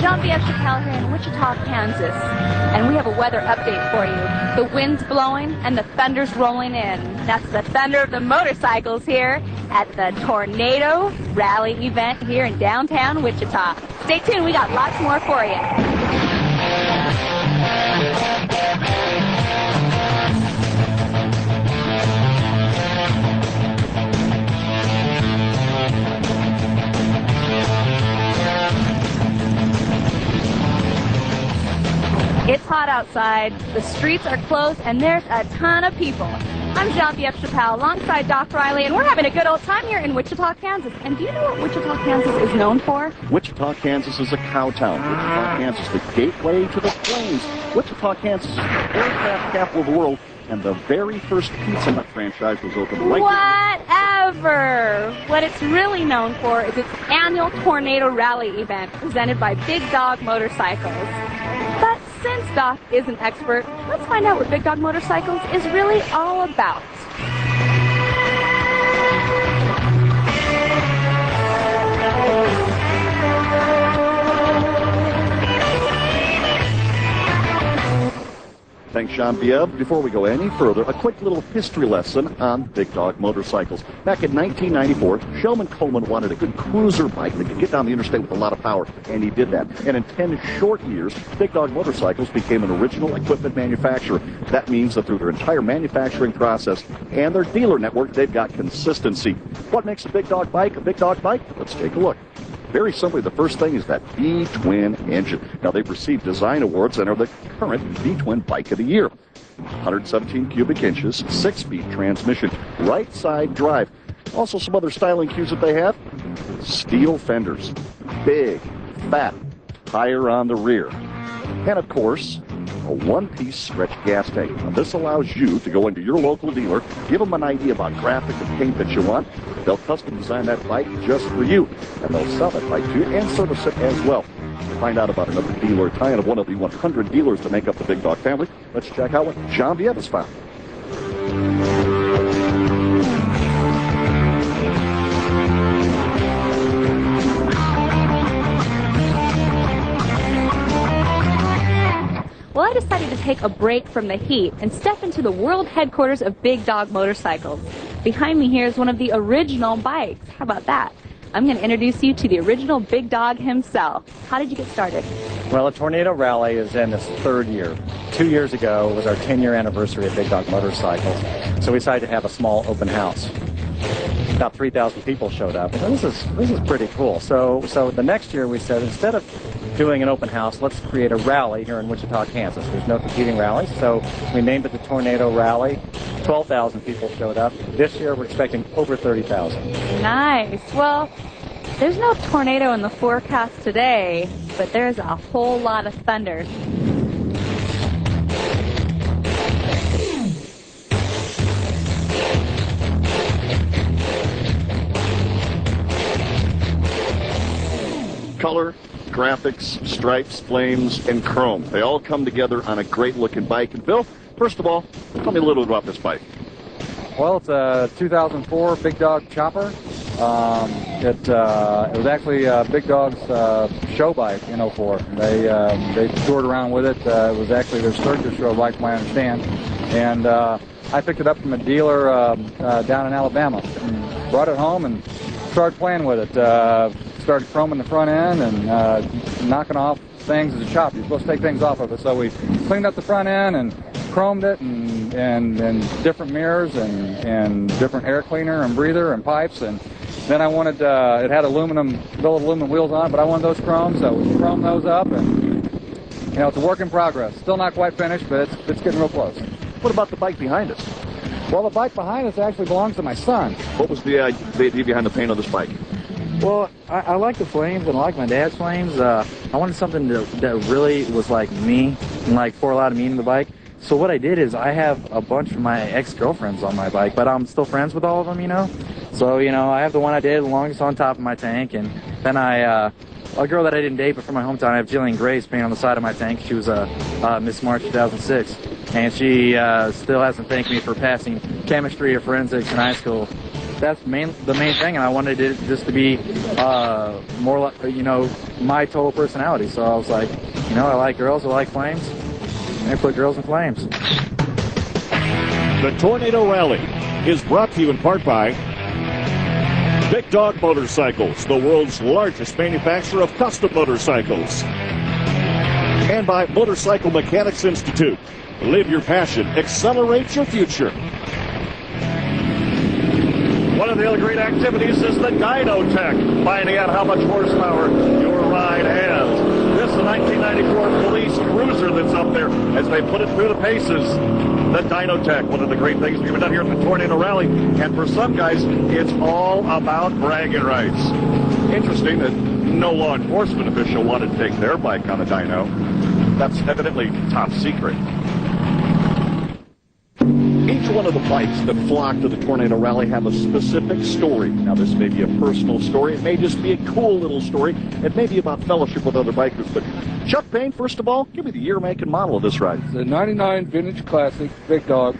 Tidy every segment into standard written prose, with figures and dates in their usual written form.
Jean-Pierre Chappelle here in Wichita, Kansas, and we have a weather update for you. The wind's blowing and the thunder's rolling in. That's the thunder of the motorcycles here at the Tornado Rally event here in downtown Wichita. Stay tuned, we got lots more for you. It's hot outside, the streets are closed, and there's a ton of people. I'm Jean-Pierre Chappelle alongside Doc Riley, and we're having a good old time here in Wichita, Kansas. And do you know what Wichita, Kansas is known for? Wichita, Kansas is a cow town. Wichita, Kansas, the gateway to the plains. Wichita, Kansas is the aircraft capital of the world, and the very first Pizza Hut franchise was opened right Whatever! What it's really known for is its annual Tornado Rally event presented by Bigdog Motorcycles. But since Doc is an expert, let's find out what Bigdog Motorcycles is really all about. Thanks, Jean-Pierre. Before we go any further, a quick little history lesson on Bigdog motorcycles. Back in 1994, Shellman Coleman wanted a good cruiser bike that could get down the interstate with a lot of power, and he did that. And in 10 short years, Bigdog motorcycles became an original equipment manufacturer. That means that through their entire manufacturing process and their dealer network, they've got consistency. What makes a Bigdog bike a Bigdog bike? Let's take a look. Very simply, the first thing is that V-twin engine. Now, they've received design awards and are the current V-twin bike of the year. 117 cubic inches, 6-speed transmission, right-side drive. Also, some other styling cues that they have. Steel fenders, big, fat, tire on the rear. And, of course, a one-piece stretch gas tank. Now, this allows you to go into your local dealer, give them an idea about graphic and paint that you want. They'll custom design that bike just for you, and they'll sell that bike to you and service it as well. To find out about another dealer tie-in of one of the 100 dealers that make up the Bigdog family, let's check out what Jean-Pierre has found. Well, I decided to take a break from the heat and step into the world headquarters of Bigdog Motorcycles. Behind me here is one of the original bikes. How about that? I'm going to introduce you to the original Bigdog himself. How did you get started? Well, the Tornado Rally is in its third year. 2 years ago was our 10-year anniversary of Bigdog Motorcycles, so we decided to have a small open house. About 3,000 people showed up. This is pretty cool. So the next year we said, instead of doing an open house, let's create a rally here in Wichita, Kansas. There's no competing rallies, so we named it the Tornado Rally. 12,000 people showed up. This year we're expecting over 30,000. Nice. Well, there's no tornado in the forecast today, but there's a whole lot of thunder. Color, graphics, stripes, flames, and chrome. They all come together on a great-looking bike. And Bill, first of all, tell me a little bit about this bike. Well, it's a 2004 Bigdog chopper. It was actually Bigdog's show bike in 04. They toured around with it. It was actually their circus show bike, from what I understand. And I picked it up from a dealer down in Alabama. And brought it home and started playing with it. Started chroming the front end and knocking off things as a chopper. You're supposed to take things off of it. So we cleaned up the front end and chromed it and different mirrors and different air cleaner and breather and pipes. And then I wanted, it had billet aluminum wheels on it, but I wanted those chromed, so we chromed those up. And, you know, it's a work in progress. Still not quite finished, but it's getting real close. What about the bike behind us? Well, the bike behind us actually belongs to my son. What was the idea behind the paint on this bike? Well, I like the flames and I like my dad's flames. I wanted something that really was like me and like pour a lot of meaning in the bike. So what I did is I have a bunch of my ex-girlfriends on my bike, but I'm still friends with all of them, you know. So, you know, I have the one I dated the longest on top of my tank, and then a girl that I didn't date but from my hometown, I have Jillian Grace painted on the side of my tank. She was Miss March 2006, and she still hasn't thanked me for passing chemistry or forensics in high school. That's the main thing, and I wanted it just to be more like, my total personality. So I was like, I like girls, I like flames, and I put girls in flames. The Tornado Rally is brought to you in part by Bigdog Motorcycles, the world's largest manufacturer of custom motorcycles. And by Motorcycle Mechanics Institute. Live your passion. Accelerate your future. One of the other great activities is the Dyno Tech, finding out how much horsepower your ride has. This is a 1994 police cruiser that's up there as they put it through the paces. The Dyno Tech, one of the great things we've done here at the Tornado Rally. And for some guys, it's all about bragging rights. Interesting that no law enforcement official wanted to take their bike on a dyno. That's evidently top secret. Each one of the bikes that flock to the Tornado Rally have a specific story. Now, this may be a personal story. It may just be a cool little story. It may be about fellowship with other bikers. But Chuck Payne, first of all, give me the year, make, and model of this ride. It's a 99 vintage classic, Bigdog.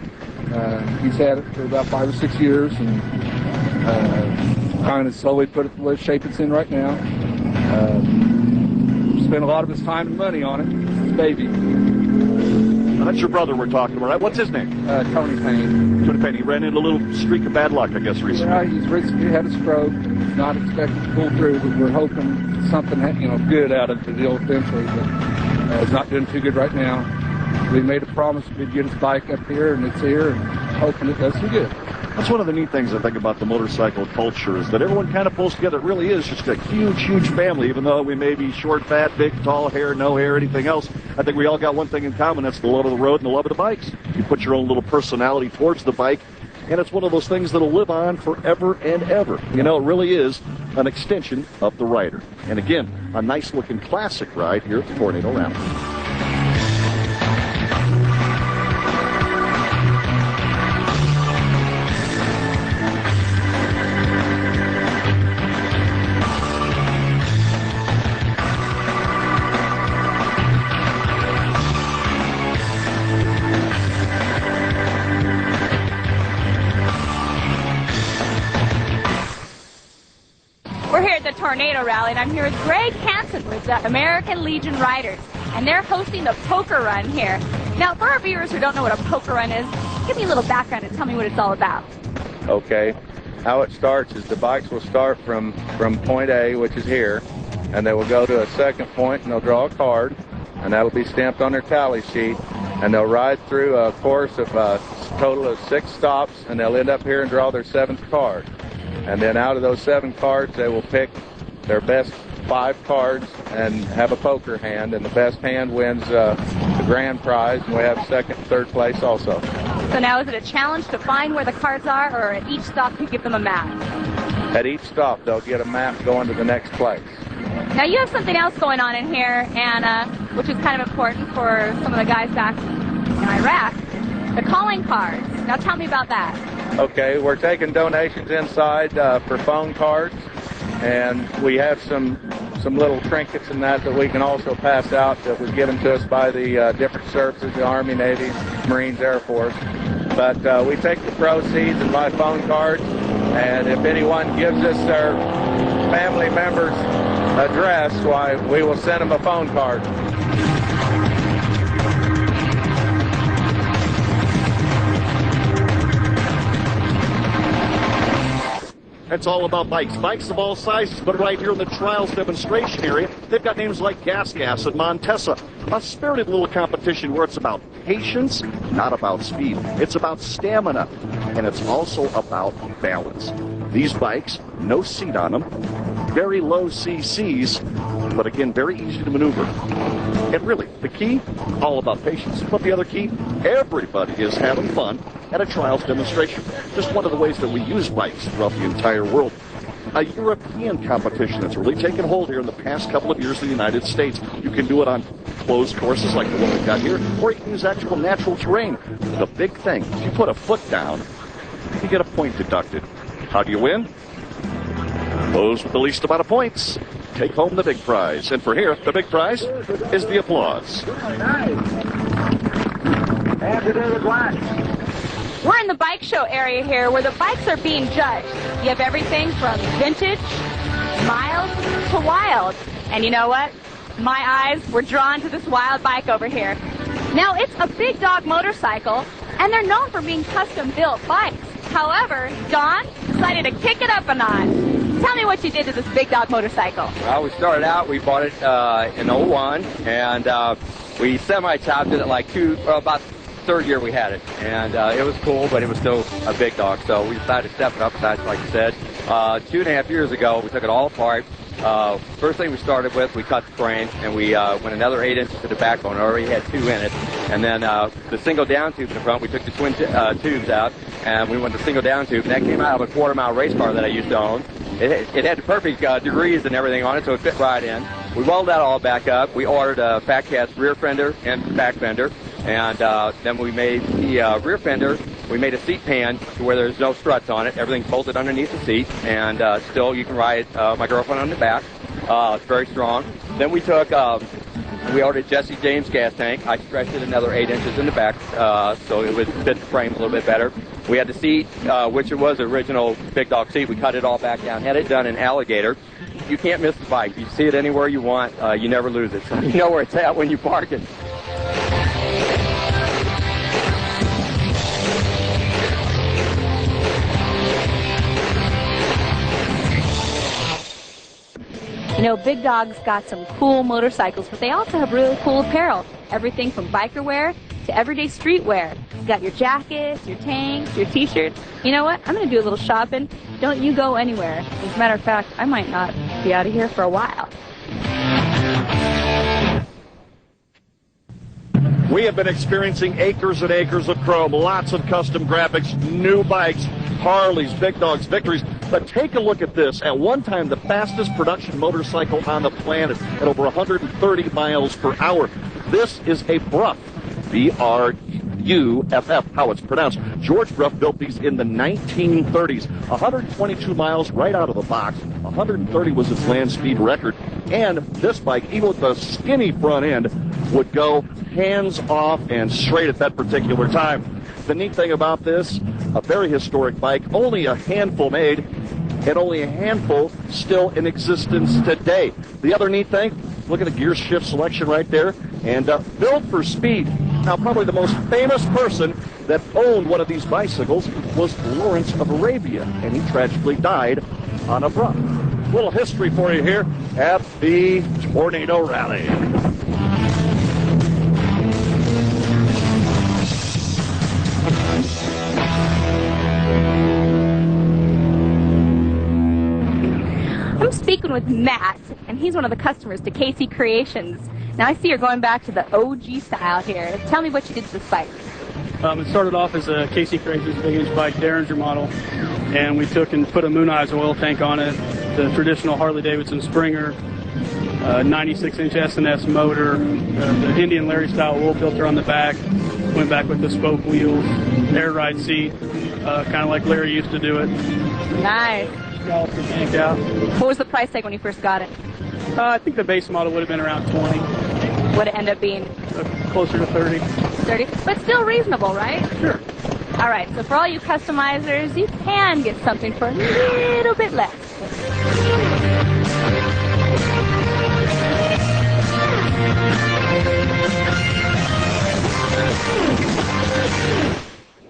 He's had it for about 5 or 6 years, and kind of slowly put it the shape it's in right now. Spent a lot of his time and money on it. It's his baby. Now, that's your brother we're talking about, right? What's his name? Tony Payne. Tony Payne. He ran into a little streak of bad luck, I guess, recently. Yeah, he's recently had a stroke. He's not expected to pull through, but we're hoping something, good out of the deal eventually. But he's not doing too good right now. We made a promise we'd get his bike up here, and it's here, and hoping it does some good. That's one of the neat things I think about the motorcycle culture is that everyone kind of pulls together. It really is just a huge, huge family, even though we may be short, fat, big, tall, hair, no hair, anything else. I think we all got one thing in common. That's the love of the road and the love of the bikes. You put your own little personality towards the bike, and it's one of those things that'll live on forever and ever. It really is an extension of the rider. And again, a nice-looking classic ride here at the Tornado Rally. We're here at the Tornado Rally, and I'm here with Greg Hansen with the American Legion Riders, and they're hosting the poker run here. Now, for our viewers who don't know what a poker run is, give me a little background and tell me what it's all about. Okay. How it starts is the bikes will start from point A, which is here, and they will go to a second point, and they'll draw a card, and that'll be stamped on their tally sheet, and they'll ride through a course of a total of 6 stops, and they'll end up here and draw their 7th card. And then out of those 7 cards, they will pick their best 5 cards and have a poker hand, and the best hand wins the grand prize, and we have 2nd and 3rd place also. So now is it a challenge to find where the cards are, or at each stop you give them a map? At each stop, they'll get a map going to the next place. Now you have something else going on in here, Anna, which is kind of important for some of the guys back in Iraq, the calling cards. Now tell me about that. Okay, we're taking donations inside for phone cards, and we have some little trinkets in that we can also pass out that was given to us by the different services, the Army, Navy, Marines, Air Force. But we take the proceeds and buy phone cards, and if anyone gives us their family member's address, why, we will send them a phone card. It's all about bikes. Bikes of all sizes, but right here in the trials demonstration area, they've got names like Gas Gas and Montesa. A spirited little competition where it's about patience, not about speed. It's about stamina, and it's also about balance. These bikes, no seat on them, very low CCs, but again, very easy to maneuver. And really, the key, all about patience. But the other key, everybody is having fun at a trials demonstration. Just one of the ways that we use bikes throughout the entire world. A European competition that's really taken hold here in the past couple of years in the United States. You can do it on closed courses like the one we've got here, or you can use actual natural terrain. The big thing, if you put a foot down, you get a point deducted. How do you win? Those with the least amount of points take home the big prize. And for here, the big prize is the applause. We're in the bike show area here where the bikes are being judged. You have everything from vintage, mild, to wild. And you know what? My eyes were drawn to this wild bike over here. Now, it's a Bigdog motorcycle, and they're known for being custom-built bikes. However, Don decided to kick it up a notch. Tell me what you did to this Bigdog motorcycle. Well, we started out, we bought it in '01, and we semi-chopped it at like about third year we had it. And it was cool, but it was still a Bigdog, so we decided to step it up, like you said. 2.5 years ago, we took it all apart. First thing we started with, we cut the frame, and we went another 8 inches to the backbone. It already had 2 in it. And then the single down tube in the front, we took the twin tubes out, and we went to single down tube, and that came out of a quarter-mile race car that I used to own. It had the perfect degrees and everything on it, so it fit right in. We welded that all back up. We ordered a fat cast rear fender and back fender, and then we made the rear fender. We made a seat pan to where there's no struts on it. Everything's bolted underneath the seat, and still you can ride my girlfriend on the back. It's very strong. Then we took, we ordered Jesse James gas tank. I stretched it another 8 inches in the back, so it would fit the frame a little bit better. We had the seat, which it was the original Bigdog seat. We cut it all back down, had it done in alligator. You can't miss the bike. You see it anywhere you want. You never lose it. So you know where it's at when you park it. You know, Bigdog's got some cool motorcycles, but they also have really cool apparel. Everything from biker wear to everyday street wear. You got your jackets, your tanks, your t-shirts. You know what? I'm going to do a little shopping. Don't you go anywhere. As a matter of fact, I might not be out of here for a while. We have been experiencing acres and acres of chrome, lots of custom graphics, new bikes, Harleys, Bigdogs, victories. But take a look at this. At one time, the fastest production motorcycle on the planet at over 130 miles per hour. This is a Bruff, B-R-U-F-F, how it's pronounced. George Bruff built these in the 1930s. 122 miles right out of the box. 130 was its land speed record. And this bike, even with the skinny front end, would go hands off and straight at that particular time. The neat thing about this, a very historic bike, only a handful made, and only a handful still in existence today. The other neat thing, look at the gear shift selection right there, and built for speed. Now, probably the most famous person that owned one of these bicycles was Lawrence of Arabia, and he tragically died on a Bruff. Little history for you here at the Tornado Rally. I'm speaking with Matt, and he's one of the customers to KC Creations. Now I see you're going back to the OG style here. Tell me what you did to this bike. It started off as a KC Creations big-inch bike, Derringer model, and we took and put a Moon Eyes oil tank on it, the traditional Harley-Davidson Springer, 96-inch S&S motor, the Indian Larry style oil filter on the back, went back with the spoke wheels, air ride seat, kind of like Larry used to do it. Nice. Scalloped the tank out. What was the price tag when you first got it? I think the base model would have been around 20. What it end up being? Closer to 30. 30, but still reasonable, right? Sure. All right, so for all you customizers, you can get something for a little bit less.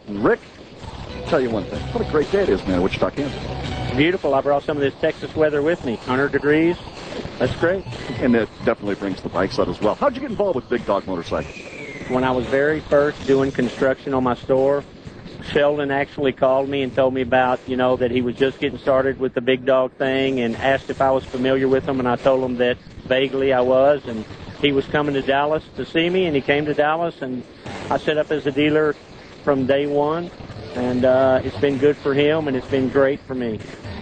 Rick, I'll tell you one thing. What a great day it is, man, Wichita, Kansas. Beautiful. I brought some of this Texas weather with me. 100 degrees. That's great. And it definitely brings the bikes out as well. How'd you get involved with Bigdog motorcycles? When I was very first doing construction on my store, Sheldon actually called me and told me about, that he was just getting started with the Bigdog thing and asked if I was familiar with them, and I told him that vaguely I was, and he was coming to Dallas to see me, and he came to Dallas, and I set up as a dealer from day one, and it's been good for him, and it's been great for me.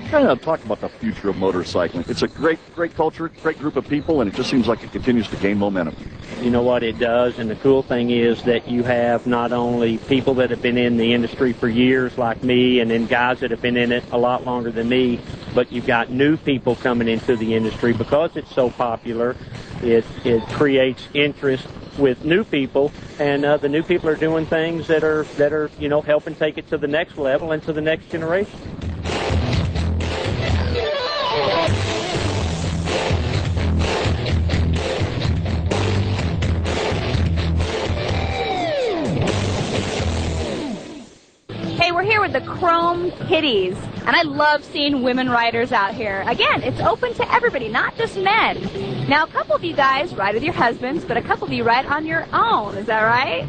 Talk about the future of motorcycling. It's a great culture, great group of people, and it just seems like it continues to gain momentum. You know what, it does, and the cool thing is that you have not only people that have been in the industry for years like me, and then guys that have been in it a lot longer than me, but you've got new people coming into the industry because it's so popular. It creates interest with new people, and the new people are doing things that are helping take it to the next level and to the next generation. are the Chrome Kitties, and I love seeing women riders out here. Again, it's open to everybody, not just men. Now, a couple of you guys ride with your husbands, but a couple of you ride on your own. Is that right?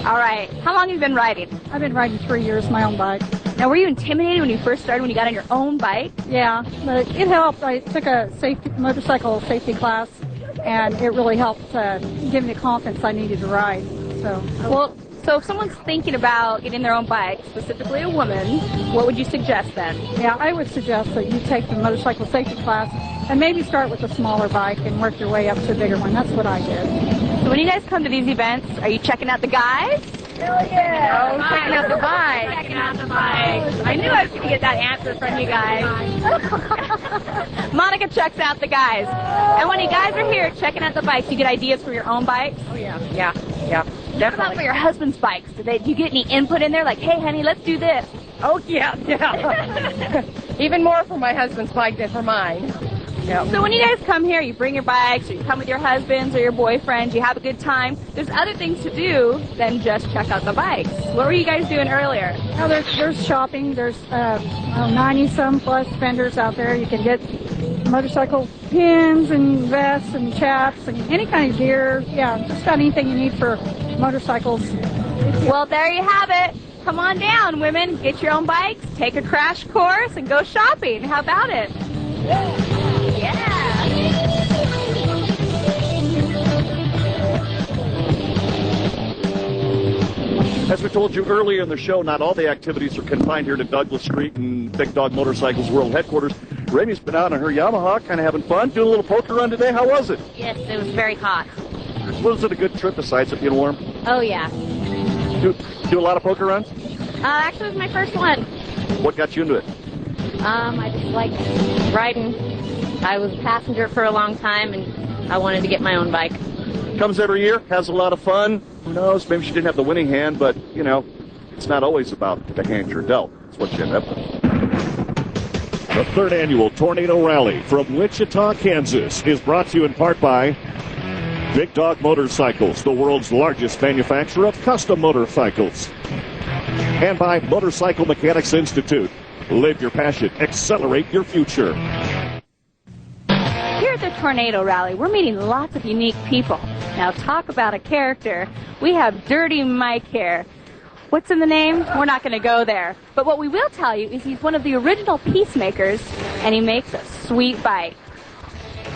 All right. How long have you been riding? I've been riding 3 years, my own bike. Now, were you intimidated when you first started, when you got on your own bike? Yeah, but it helped. I took a motorcycle safety class, and it really helped give me the confidence I needed to ride. So if someone's thinking about getting their own bike, specifically a woman, what would you suggest then? Yeah, I would suggest that you take the motorcycle safety class and maybe start with a smaller bike and work your way up to a bigger one. That's what I did. So when you guys come to these events, are you checking out the guys? Hell yeah! Oh, checking out the bike. Checking out the bike. I knew I was going to get that answer from you guys. Monica checks out the guys. And when you guys are here checking out the bikes, you get ideas for your own bikes? Oh, yeah. Yeah. Definitely. What about for your husband's bikes? Do you get any input in there? Like, hey, honey, let's do this. Oh, yeah. Even more for my husband's bike than for mine. Yep. So when you guys come here, you bring your bikes, or you come with your husbands or your boyfriends, you have a good time. There's other things to do than just check out the bikes. What were you guys doing earlier? Now there's shopping. There's 90-some plus vendors out there. You can get motorcycle pins and vests and chaps and any kind of gear. Yeah, just about anything you need for motorcycles. Well, there you have it. Come on down, women. Get your own bikes, take a crash course, and go shopping. How about it? Yeah. As we told you earlier in the show, not all the activities are confined here to Douglas Street and Big Dog Motorcycles World Headquarters. Ramy's been out on her Yamaha, kind of having fun, doing a little poker run today. How was it? Yes, it was very hot. Was it a good trip besides it being warm? Oh, yeah. Do a lot of poker runs? Actually, it was my first one. What got you into it? I just like riding. I was a passenger for a long time, and I wanted to get my own bike. Comes every year, has a lot of fun. Who knows, maybe she didn't have the winning hand, but, you know, it's not always about the hand you're dealt. It's what you end up with. The third annual Tornado Rally from Wichita, Kansas is brought to you in part by Big Dog Motorcycles, the world's largest manufacturer of custom motorcycles. And by Motorcycle Mechanics Institute. Live your passion. Accelerate your future. Here at the Tornado Rally, we're meeting lots of unique people. Now, talk about a character. We have Dirty Mike here. What's in the name? We're not going to go there. But what we will tell you is he's one of the original peacemakers, and he makes a sweet bike.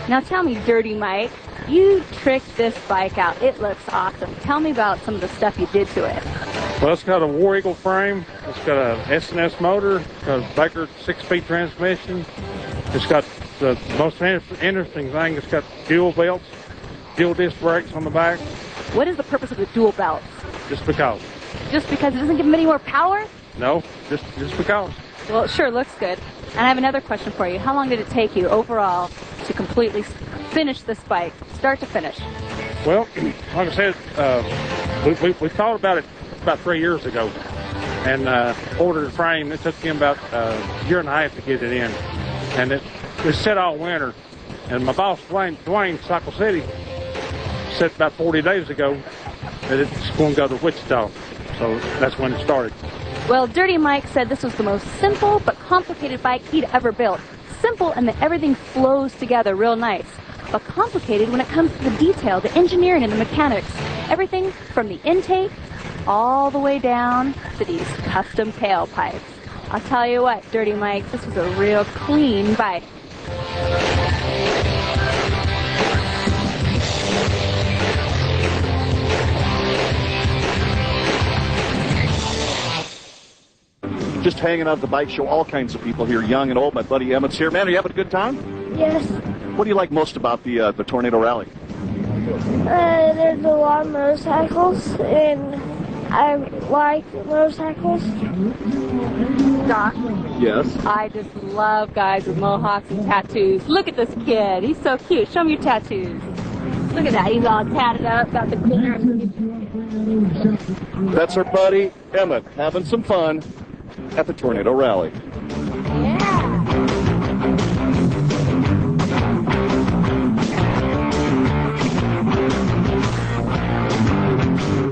Now, tell me, Dirty Mike, you tricked this bike out. It looks awesome. Tell me about some of the stuff you did to it. Well, it's got a War Eagle frame. It's got a S&S motor. It's got a Baker 6-speed transmission. It's got the most interesting thing. It's got dual belts, dual disc brakes on the back. What is the purpose of the dual belts? Just because. Just because it doesn't give them any more power? No, just because. Well, it sure looks good. And I have another question for you. How long did it take you overall to completely finish this bike, start to finish? Well, like I said, we thought about it about 3 years ago and ordered a frame. It took him about a year and a half to get it in. And it set all winter. And my boss, Dwayne Cycle City, said about 40 days ago that it's going to go to Wichita. So that's when it started. Well, Dirty Mike said this was the most simple but complicated bike he'd ever built. Simple and that everything flows together real nice. But complicated when it comes to the detail, the engineering and the mechanics. Everything from the intake all the way down to these custom tailpipes. I'll tell you what, Dirty Mike, this was a real clean bike. Just hanging out at the bike show, all kinds of people here, young and old. My buddy Emmett's here. Man, are you having a good time? Yes. What do you like most about the Tornado Rally? There's a lot of motorcycles, and I like motorcycles. Doc? Yes? I just love guys with mohawks and tattoos. Look at this kid. He's so cute. Show me your tattoos. Look at that. He's all tatted up, got the glitter. That's our buddy Emmett having some fun at the Tornado Rally.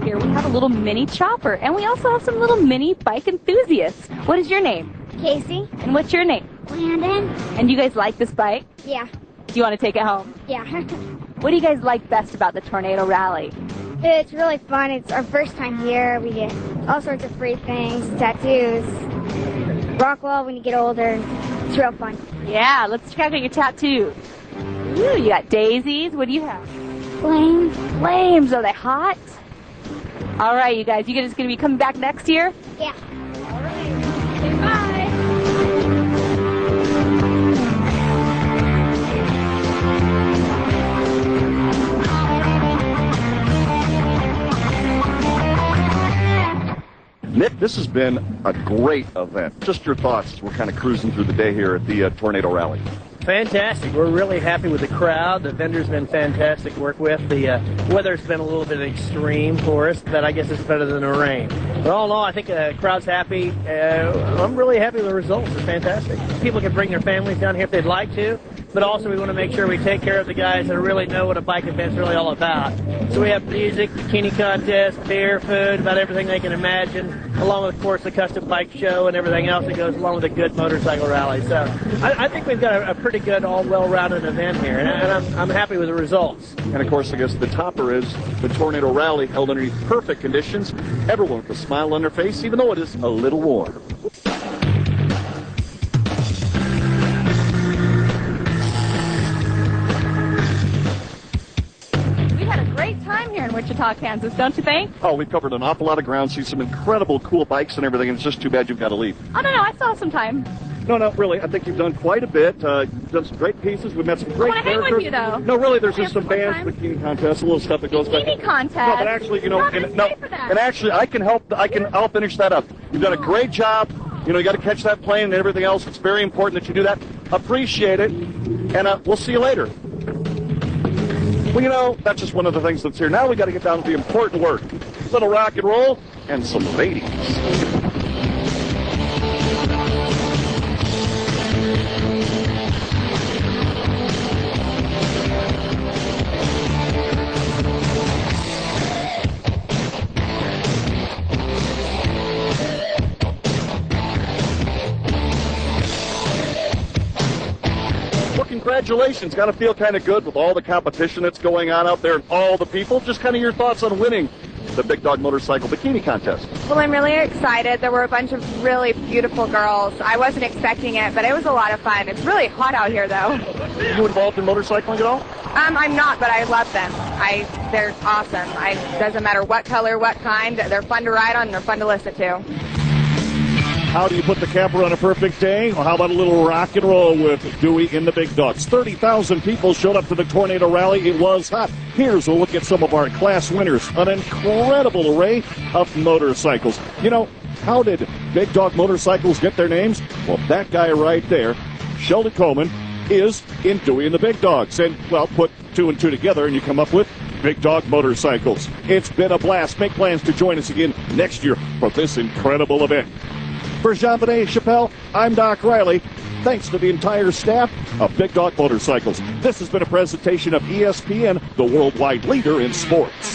Here we have a little mini chopper. And we also have some little mini bike enthusiasts. What is your name? Casey. And what's your name? Landon. And you guys like this bike? Yeah. Do you want to take it home? Yeah. What do you guys like best about the Tornado Rally? It's really fun. It's our first time here. We get all sorts of free things, tattoos, Rockwell when you get older. It's real fun. Yeah, let's check out your tattoos. Ooh, you got daisies. What do you have? Flames. Flames. Are they hot? All right, you guys. You guys going to be coming back next year? Yeah. All right. Say bye. Nick, this has been a great event. Just your thoughts as we're kind of cruising through the day here at the Tornado Rally. Fantastic. We're really happy with the crowd. The vendors have been fantastic to work with. The weather's been a little bit extreme for us, but I guess it's better than the rain. But all in all, I think the crowd's happy. I'm really happy with the results. It's fantastic. People can bring their families down here if they'd like to, but also we want to make sure we take care of the guys that really know what a bike event's really all about. So we have music, bikini contest, beer, food, about everything they can imagine, along with, of course, the custom bike show and everything else that goes along with a good motorcycle rally. So I think we've got a pretty good, all well-rounded event here, and I'm happy with the results. And of course, I guess the topper is the Tornado Rally held underneath perfect conditions. Everyone with a smile on their face, even though it is a little warm. Great time here in Wichita, Kansas, don't you think? Oh, we've covered an awful lot of ground, see some incredible cool bikes and everything, and it's just too bad you've got to leave. Oh, no, I still have some time. No, really. I think you've done quite a bit. You've done some great pieces. We've met some great I want to hang with you, though. No, really, there's just some bands, bikini contests, a little stuff that goes back. Bikini contest? No, but actually, and actually, I can help. I'll finish that up. You've done a great job. You know, you got to catch that plane and everything else. It's very important that you do that. Appreciate it, and we'll see you later. Well, you know, that's just one of the things that's here. Now we got to get down to the important work. A little rock and roll and some ladies. Congratulations. Got to feel kind of good with all the competition that's going on out there and all the people. Just kind of your thoughts on winning the Big Dog Motorcycle Bikini Contest. Well, I'm really excited. There were a bunch of really beautiful girls. I wasn't expecting it, but it was a lot of fun. It's really hot out here, though. Are you involved in motorcycling at all? I'm not, but I love them. They're awesome. Doesn't matter what color, what kind. They're fun to ride on, and they're fun to listen to. How do you put the capper on a perfect day? Well, how about a little rock and roll with Dewey in the Big Dogs? 30,000 people showed up to the Tornado Rally. It was hot. Here's a look at some of our class winners. An incredible array of motorcycles. You know, how did Big Dog Motorcycles get their names? Well, that guy right there, Sheldon Coleman, is in Dewey and the Big Dogs. And, well, put 2 and 2 together and you come up with Big Dog Motorcycles. It's been a blast. Make plans to join us again next year for this incredible event. For Jean-Benet Chappelle, I'm Doc Riley. Thanks to the entire staff of Big Dog Motorcycles. This has been a presentation of ESPN, the worldwide leader in sports.